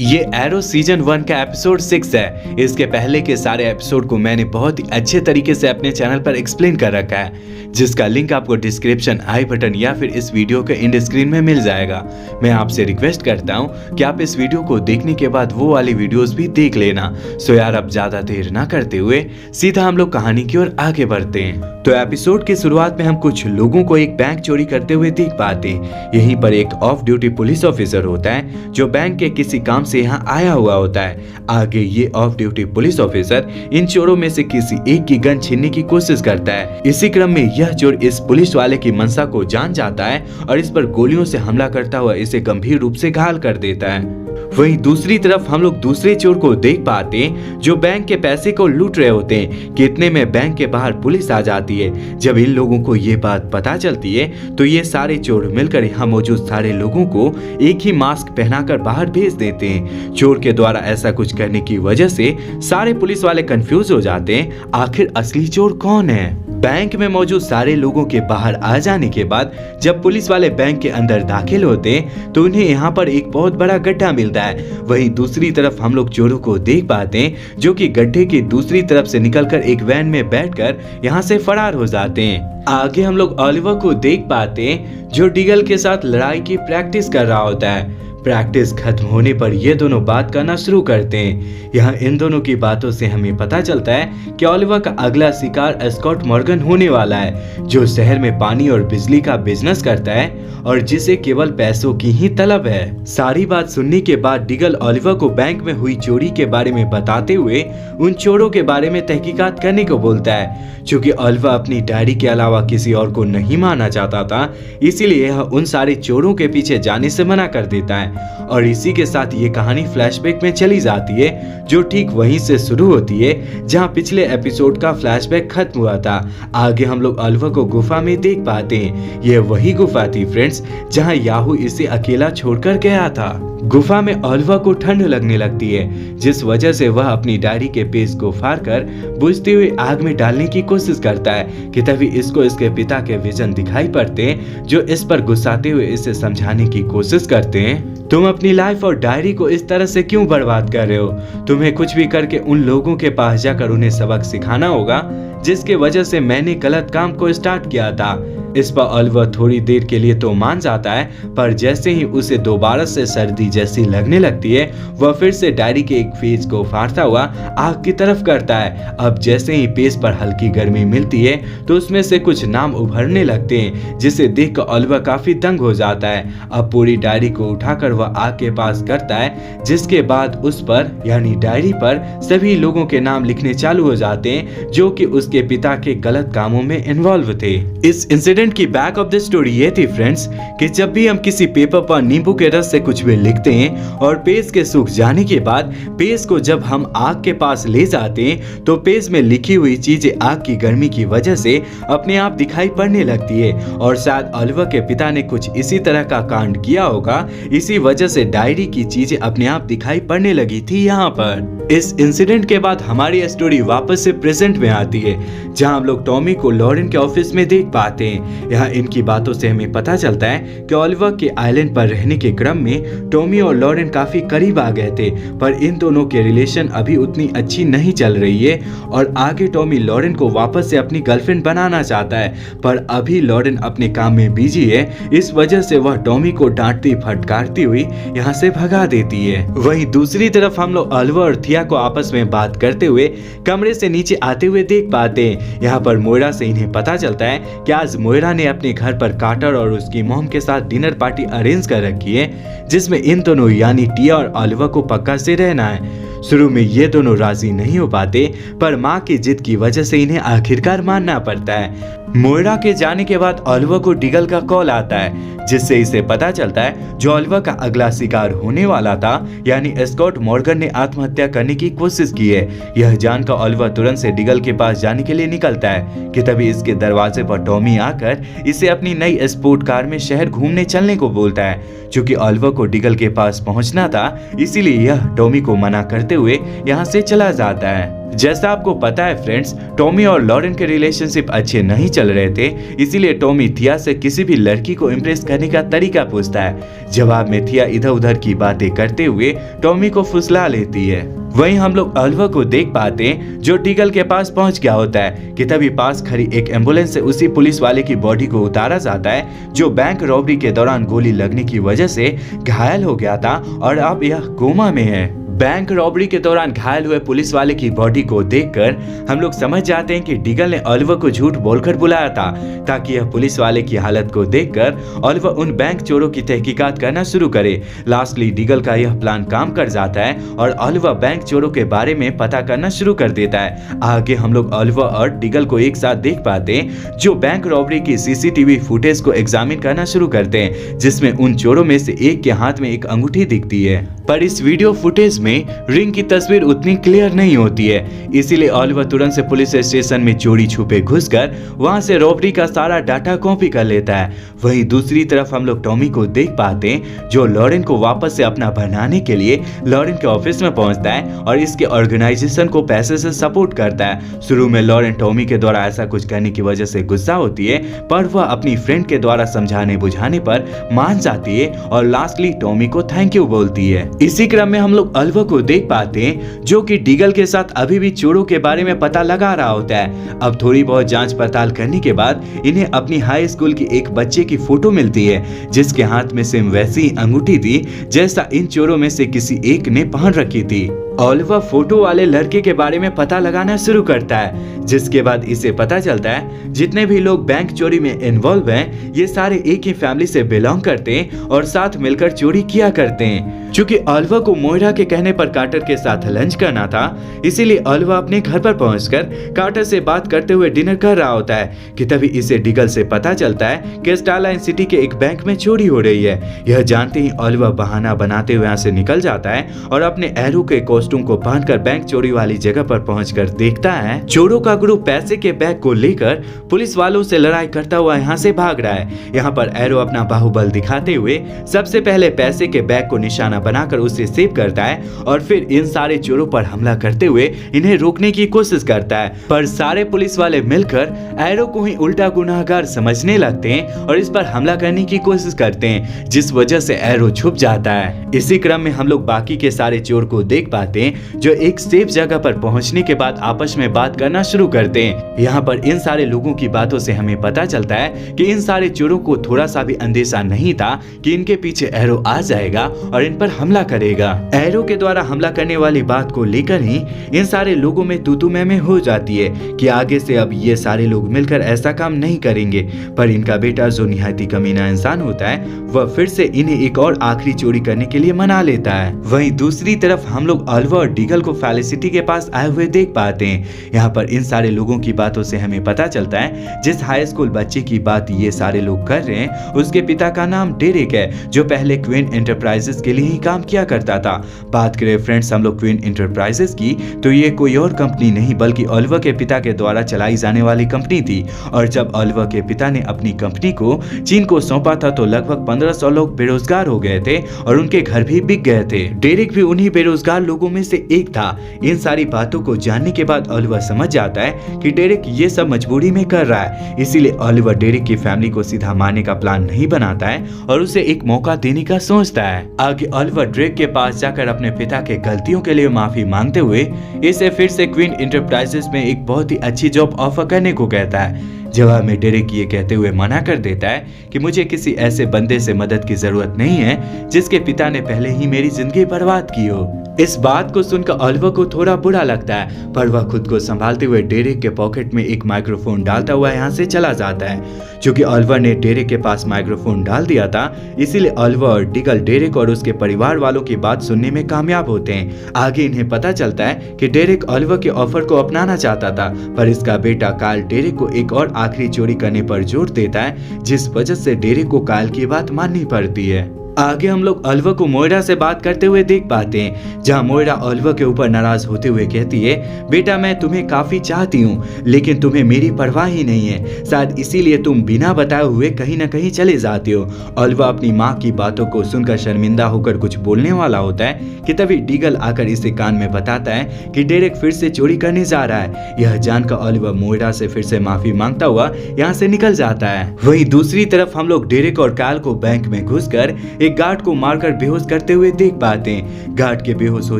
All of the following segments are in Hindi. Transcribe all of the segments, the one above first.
ये एरो सीजन 1 का एपिसोड 6 है। इसके पहले के सारे एपिसोड को मैंने बहुत ही अच्छे तरीके से अपने चैनल पर एक्सप्लेन कर रखा है, जिसका लिंक आपको डिस्क्रिप्शन, आई बटन या फिर इस वीडियो के एंड स्क्रीन में मिल जाएगा। मैं आपसे रिक्वेस्ट करता हूँ कि आप इस वीडियो को देखने के बाद वो वाली वीडियोस भी देख लेना। सो यार अब ज्यादा देर ना करते हुए सीधा हम लोग कहानी की ओर आगे बढ़ते हैं। तो एपिसोड की शुरुआत में हम कुछ लोगों को एक बैंक चोरी करते हुए देख पाते हैं। यहीं पर एक ऑफ ड्यूटी पुलिस ऑफिसर होता है जो बैंक के किसी काम से यहाँ आया हुआ होता है। आगे ये of duty police officer in चोरों में से किसी एक की गन छीनने की कोशिश करता है। इसी क्रम में यह चोर इस पुलिस वाले की मंशा को जान जाता है और इस पर गोलियों से हमला करता हुआ इसे गंभीर रूप से घायल कर देता है। वहीं दूसरी तरफ हम लोग दूसरे चोर को देख पाते हैं जो बैंक के पैसे को लूट रहे होते हैं कि इतने में बैंक के बाहर पुलिस आ जाती है। जब इन लोगों को ये बात पता चलती है तो ये सारे चोर मिलकर यहाँ मौजूद सारे लोगों को एक ही मास्क पहनाकर बाहर भेज देते हैं। चोर के द्वारा ऐसा कुछ करने की वजह से सारे पुलिस वाले कंफ्यूज हो जाते हैं, आखिर असली चोर कौन है। बैंक में मौजूद सारे लोगों के बाहर आ जाने के बाद जब पुलिस वाले बैंक के अंदर दाखिल होते हैं तो उन्हें यहाँ पर एक बहुत बड़ा गड्ढा मिलता है। वहीं दूसरी तरफ हम लोग चोरों को देख पाते हैं जो कि गड्ढे की दूसरी तरफ से निकलकर एक वैन में बैठकर यहाँ से फरार हो जाते हैं। आगे हम लोग ओलिवर को देख पाते हैं जो डिगल के साथ लड़ाई की प्रैक्टिस कर रहा होता है। प्रैक्टिस खत्म होने पर ये दोनों बात करना शुरू करते हैं। यहाँ इन दोनों की बातों से हमें पता चलता है कि ओलिवर का अगला शिकार एस्कॉट मॉर्गन होने वाला है, जो शहर में पानी और बिजली का बिजनेस करता है और जिसे केवल पैसों की ही तलब है। सारी बात सुनने के बाद डिगल ओलिवर को बैंक में हुई चोरी के बारे में बताते हुए उन चोरों के बारे में तहकीकात करने को बोलता है। चूँकि ओलिवर अपनी डायरी के अलावा किसी और को नहीं मानना चाहता था, इसीलिए यह उन सारे चोरों के पीछे जाने से मना कर देता है। और इसी के साथ ये कहानी फ्लैशबैक में चली जाती है, जो ठीक वहीं से शुरू होती है जहां पिछले एपिसोड का फ्लैशबैक खत्म हुआ था। आगे हम लोग ओलिवर को गुफा में देख पाते हैं। यह वही गुफा थी फ्रेंड्स जहां याहू इसे अकेला छोड़कर गया था। गुफा में ओलिवर को ठंड लगने लगती है, जिस वजह से वह अपनी डायरी के पेज को फाड़कर बुझती हुई आग में डालने की कोशिश करता है कि तभी इसको इसके पिता के विजन दिखाई पड़ते हैं, जो इस पर गुस्साते हुए इसे समझाने की कोशिश करते हैं। तुम अपनी लाइफ और डायरी को इस तरह से क्यों बर्बाद कर रहे हो? तुम्हें कुछ भी करके उन लोगों के पास जाकर उन्हें सबक सिखाना होगा जिसके वजह से मैंने गलत काम को स्टार्ट किया था। इस पर ओलिवर थोड़ी देर के लिए तो मान जाता है, पर जैसे ही उसे दोबारा से सर्दी जैसी लगने लगती है वह फिर से डायरी के एक पेज को फाड़ता हुआ आग की तरफ करता है। अब जैसे ही पेज पर हल्की गर्मी मिलती है तो उसमें से कुछ नाम उभरने लगते हैं, जिसे देखकर ओलिवर काफी दंग हो जाता है। अब पूरी डायरी को उठाकर वह आग के पास करता है, जिसके बाद उस पर यानी डायरी पर सभी लोगों के नाम लिखने चालू हो जाते हैं जो कि उसके पिता के गलत कामों में इन्वॉल्व थे। इस इंसिडेंट की बैक ऑफ द स्टोरी ये थी फ्रेंड्स कि जब भी हम किसी पेपर पर नींबू के रस से कुछ भी लिखते हैं और पेज के सूख जाने के बाद पेज को जब हम आग के पास ले जाते हैं तो पेज में लिखी हुई चीजें आग की गर्मी की वजह से अपने आप दिखाई पड़ने लगती है। और शायद ओलिवर के पिता ने कुछ इसी तरह का कांड किया होगा, इसी वजह से डायरी की चीजें अपने आप दिखाई पड़ने लगी थी यहाँ पर। इस इंसिडेंट के बाद हमारी स्टोरी वापस से प्रेजेंट में आती है, जहां हम लोग टॉमी को लॉरेन के ऑफिस में देख पाते हैं। यहाँ इनकी बातों से हमें पता चलता है कि ओलिवर के आइलैंड पर रहने के क्रम में टॉमी और लॉरेन काफी करीब आ गए थे, पर इन दोनों के रिलेशन अभी उतनी अच्छी नहीं चल रही है। और आगे टॉमी लॉरेन को वापस से अपनी गर्लफ्रेंड बनाना चाहता है, पर अभी लॉरेन अपने काम में बिजी है। इस वजह से वह टॉमी को डांटती फटकारती हुई यहाँ से भगा देती है। वहीं दूसरी तरफ हम लोग ओलिवर और थिया को आपस में बात करते हुए कमरे से नीचे आते हुए देख पाते हैं। यहाँ पर मोइरा से इन्हें पता चलता है कि आज मोइरा ने अपने घर पर कार्टर और उसकी मॉम के साथ डिनर पार्टी अरेंज कर रखी है, जिसमें इन दोनों यानी टिया और ओलिवर को पक्का से रहना है। शुरू में ये दोनों राजी नहीं हो पाते, पर माँ की जिद की वजह से इन्हें आखिरकार मानना पड़ता है। मोइरा के जाने के बाद ओलिवर को डिगल का कॉल आता है, जिससे इसे पता चलता है जो ओलिवर का अगला शिकार होने वाला था यानी एस्कॉट मॉर्गन ने आत्महत्या करने की कोशिश की है। यह जानकर ओलिवर तुरंत से डिगल के पास जाने के लिए निकलता है कि तभी इसके दरवाजे पर टॉमी आकर इसे अपनी नई स्पोर्ट कार में शहर घूमने चलने को बोलता है। चूंकि ओलिवर को डिगल के पास पहुंचना था, इसीलिए यह टॉमी को मना करते हुए यहाँ से चला जाता है। जैसा आपको पता है फ्रेंड्स, टॉमी और लॉरेन के रिलेशनशिप अच्छे नहीं चल रहे थे, इसीलिए टॉमी थिया से किसी भी लड़की को इम्प्रेस करने का तरीका पूछता है। जवाब में थिया इधर उधर की बातें करते हुए टॉमी को फुसला लेती है। वहीं हम लोग ऑलिवर को देख पाते हैं जो डीगल के पास पहुंच गया होता है कि तभी पास खड़ी एक एम्बुलेंस से उसी पुलिस वाले की बॉडी को उतारा जाता है जो बैंक रॉबरी के दौरान गोली लगने की वजह से घायल हो गया था और अब यह कोमा में है। बैंक रॉबरी के दौरान घायल हुए पुलिस वाले की बॉडी को देखकर हम लोग समझ जाते हैं कि डीगल ने ऑलिवर को झूठ बोलकर बुलाया था ताकि यह पुलिस वाले की हालत को देखकर ऑलिवर उन बैंक चोरों की तहकीकात करना शुरू करे। लास्टली डीगल का यह प्लान काम कर जाता है और ऑलिवर बैंक चोरों के बारे में पता करना शुरू कर देता है। आगे हम लोग ऑलिवर और डीगल को एक साथ देख पाते हैं जो बैंक रॉबरी की सीसीटीवी फुटेज को एग्जामिन करना शुरू करते हैं, जिसमें उन चोरों में से एक के हाथ में एक अंगूठी दिखती है। पर इस वीडियो फुटेज में रिंग की तस्वीर उतनी क्लियर नहीं होती है, इसीलिए ऑलिवर तुरंत से पुलिस स्टेशन में चोरी छुपे घुसकर वहां से रॉबरी का सारा डाटा कॉपी कर लेता है। वहीं दूसरी तरफ हम लोग टॉमी को देख पाते हैं जो लॉरेन को वापस से अपना बनाने के लिए लॉरेन के ऑफिस में पहुंचता है और इसके ऑर्गेनाइजेशन को पैसे से सपोर्ट करता है। शुरू में लॉरेन टॉमी के द्वारा ऐसा कुछ करने की वजह से गुस्सा होती है, पर वह अपनी फ्रेंड के द्वारा समझाने बुझाने पर मान जाती है और लास्टली टॉमी को थैंक यू बोलती है। इसी क्रम में हम लोग ऑलिवर को देख पाते हैं जो कि डीगल के साथ अभी भी चोरों के बारे में पता लगा रहा होता है। अब थोड़ी बहुत जांच पड़ताल करने के बाद इन्हें अपनी हाई स्कूल की एक बच्चे की फोटो मिलती है जिसके हाथ में सेम वैसी ही अंगूठी थी जैसा इन चोरों में से किसी एक ने पहन रखी थी। ऑलिवर फोटो वाले लड़के के बारे में पता लगाना शुरू करता है, जिसके बाद इसे पता चलता है जितने भी लोग बैंक चोरी में इन्वॉल्व हैं ये सारे एक ही फैमिली से बिलोंग करते हैं और साथ मिलकर चोरी किया करते हैं। चूंकि ऑलिवर को मोइरा के कहने पर कार्टर के साथ लंच करना था, इसीलिए ऑलिवर अपने घर पर पहुंचकर कार्टर से बात करते हुए डिनर कर रहा होता है कि तभी इसे डीगल से पता चलता है कि स्टारलाइन सिटी के एक बैंक में चोरी हो रही है। यह जानते ही ऑलिवर बहाना बनाते हुए यहाँ से निकल जाता है और अपने एरो के कॉस्ट्यूम को पहनकर बैंक चोरी वाली जगह पर पहुंचकर देखता है चोरों का ग्रुप पैसे के बैग को लेकर पुलिस वालों से लड़ाई करता हुआ यहाँ से भाग रहा है। यहाँ पर एरो अपना बाहुबल दिखाते हुए सबसे पहले पैसे के बैग को निशाना बनाकर उसे सेव करता है और फिर इन सारे चोरों पर हमला करते हुए इन्हें रोकने की कोशिश करता है, पर सारे पुलिस वाले मिलकर एरो को ही उल्टा गुनाहगार समझने लगते हैं और इस पर हमला करने की कोशिश करते हैं, जिस वजह से एरो छुप जाता है। इसी क्रम में हम लोग बाकी के सारे चोर को देख पाते हैं जो एक सेफ जगह पर पहुंचने के बाद आपस में बात करना शुरू करते हैं। यहाँ पर इन सारे लोगों की बातों से हमें पता चलता है कि इन सारे चोरों को थोड़ा सा भी अंदेशा नहीं था कि इनके पीछे एरो आ जाएगा और इन पर हमला करेगा। एरो के द्वारा हमला करने वाली बात को लेकर ही इन सारे लोगों में तू में हो जाती है कि आगे से अब ये सारे लोग मिलकर ऐसा काम नहीं करेंगे, पर इनका बेटा जो निहायती कमीना इंसान होता है वह फिर से इन्हें एक और आखिरी चोरी करने के लिए मना लेता है। वहीं दूसरी तरफ हम लोग ऑलिवर और डीगल को फेलिसिटी के पास आए हुए देख पाते हैं। यहाँ पर इन सारे लोगों की बातों से हमें पता चलता है जिस हाई स्कूल बच्चे की बात ये सारे लोग कर रहे हैं उसके पिता का नाम डेरिक है जो पहले क्वीन एंटरप्राइजेस के लिए ही काम किया करता था। बात करें फ्रेंड्स हम लोग क्वीन एंटरप्राइजेस की तो ये कोई और कंपनी नहीं बल्कि ऑलिवर के पिता के द्वारा चलाई जाने वाली कंपनी थी, और जब ऑलिवर के पिता ने अपनी कंपनी को चीन को सौंपा था तो लगभग 1500 लोग बेरोजगार हो गए थे और उनके घर भी बिक गए थे। डेरिक भी उन्हीं बेरोजगार लोगों में से एक था। इन सारी बातों को जानने के बाद ऑलिवर समझ जाता है कि डेरिक ये सब मजबूरी में कर रहा है, इसीलिए ऑलिवर डेरिक की फैमिली को सीधा मारने का प्लान नहीं बनाता है और उसे एक मौका देने का सोचता है। आगे ऑलिवर ड्रेक के पास जाकर अपने पिता के गलतियों के लिए माफी मांगते हुए इसे फिर से क्वीन एंटरप्राइजेस में एक बहुत ही अच्छी जॉब ऑफर करने को कहता है। जवाब में डेरिक ये कहते हुए मना कर देता है कि मुझे किसी ऐसे बंदे से मदद की जरूरत नहीं है जिसके पिता ने पहले ही मेरी जिंदगी बर्बाद की हो। इस बात को सुनकर ऑलिवर को थोड़ा बुरा लगता है, पर वह खुद को संभालते हुए डेरिक के पॉकेट में एक माइक्रोफोन डालता हुआ यहाँ से चला जाता है। क्योंकि ऑलिवर ने डेरिक के पास माइक्रोफोन डाल दिया था, इसीलिए ऑलिवर और डीगल डेरिक और उसके परिवार वालों की बात सुनने में कामयाब होते हैं। आगे इन्हें पता चलता है कि डेरिक ऑलिवर के ऑफर को अपनाना चाहता था, पर इसका बेटा कार्ल डेरिक को एक और आखिरी चोरी करने पर जोर देता है, जिस वजह से डेरिक को कार्ल की बात माननी पड़ती है। आगे हम लोग अलवा को मोइरा से बात करते हुए देख पाते हैं, जहां मोइरा अलवा के ऊपर नाराज होते हुए कहती है, बेटा मैं तुम्हें काफी चाहती हूँ लेकिन तुम्हें मेरी परवाह ही नहीं है, शायद इसीलिए तुम बिना बताए हुए कहीं ना कहीं चले जाते हो। अलवा अपनी माँ की बातों को सुनकर शर्मिंदा होकर कुछ बोलने वाला होता है कि तभी डीगल आकर इसे कान में बताता है कि डेरेक फिर से चोरी करने जा रहा है। यह जानकर अलवा मोइरा से फिर से माफी मांगता हुआ यहाँ से निकल जाता है। वहीं दूसरी तरफ हम लोग डेरेक और काल को बैंक में घुसकर एक गार्ड को मारकर बेहोश करते हुए देख पाते हैं। गार्ड के बेहोश हो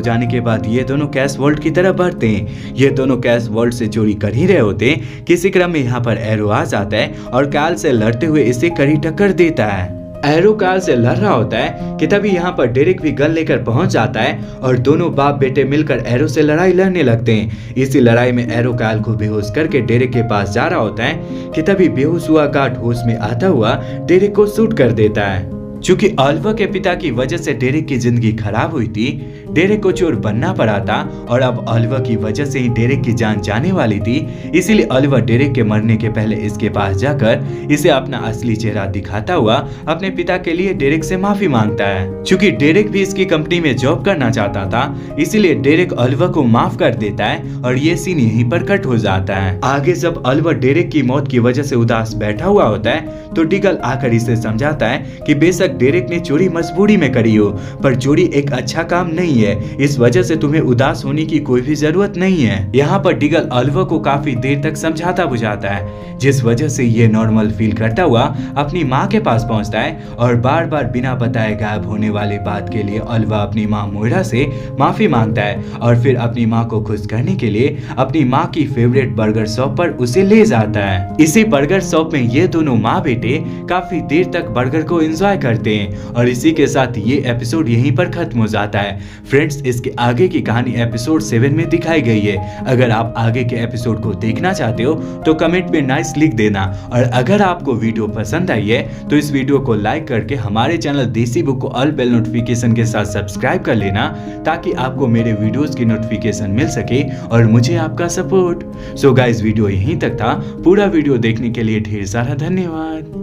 जाने के बाद ये दोनों कैश वॉल्ट की तरफ बढ़ते हैं। ये दोनों कैश वॉल्ट से चोरी कर ही रहे होते हैं, किसी क्रम में यहाँ पर एरो आ जाता है और काल से लड़ते हुए इसे कड़ी टक्कर देता है। एरो काल से लड़ रहा होता है कि तभी यहाँ पर डेरेक भी गन लेकर पहुंच जाता है और दोनों बाप बेटे मिलकर एरो से लड़ाई लड़ने लगते हैं। इसी लड़ाई में एरो काल को बेहोश करके डेरेक के पास जा रहा होता है कि तभी बेहोश हुआ गार्ड होश में आता हुआ डेरेक को शूट कर देता है। चूंकि अलवा के पिता की वजह से डेरेक की जिंदगी खराब हुई थी, डेरेक को चोर बनना पड़ा था और अब अलवा की वजह से ही डेरेक की जान जाने वाली थी। इसीलिए अलवा डेरेक के मरने के पहले इसके पास जाकर इसे अपना असली चेहरा दिखाता हुआ अपने पिता के लिए डेरेक से माफी मांगता है। चूंकि डेरेक भी इसकी कंपनी में जॉब करना चाहता था, इसीलिए डेरेक अलवा को माफ कर देता है और ये सीन यहीं पर कट हो जाता है। आगे जब अलवा डेरेक की मौत की वजह से उदास बैठा हुआ होता है तो डीगल आकर इसे समझाता है कि बेशक डेरेक ने चोरी मजबूरी में करी हो, पर चोरी एक अच्छा काम नहीं है, इस वजह से तुम्हें उदास होने की कोई भी जरूरत नहीं है। यहाँ पर डीगल अलवा को काफी देर तक समझाता बुझाता है, जिस वजह से ये नॉर्मल फील करता हुआ अपनी माँ के पास पहुँचता है और बार बार बिना बताए गायब होने वाली बात के लिए अलवा अपनी माँ मोइरा से माफी मांगता है और फिर अपनी माँ को खुश करने के लिए अपनी माँ की फेवरेट बर्गर शॉप पर उसे ले जाता है। इसी बर्गर शॉप में ये दोनों माँ बेटे काफी देर तक बर्गर को एंजॉय करते हैं और इसी के साथ ये एपिसोड यहीं पर खत्म हो जाता है। फ्रेंड्स, इसके आगे की कहानी एपिसोड 7 में दिखाई गई है। अगर आप आगे के एपिसोड को देखना चाहते हो तो कमेंट में नाइस लिख देना और अगर आपको वीडियो पसंद आई है तो इस वीडियो को लाइक करके हमारे चैनल देसी बुक को ऑल बेल नोटिफिकेशन के साथ सब्सक्राइब कर लेना ताकि आपको मेरे वीडियोस की नोटिफिकेशन मिल सके और मुझे आपका सपोर्ट। सो गाइस, वीडियो यहीं तक था। पूरा वीडियो देखने के लिए ढेर सारा धन्यवाद।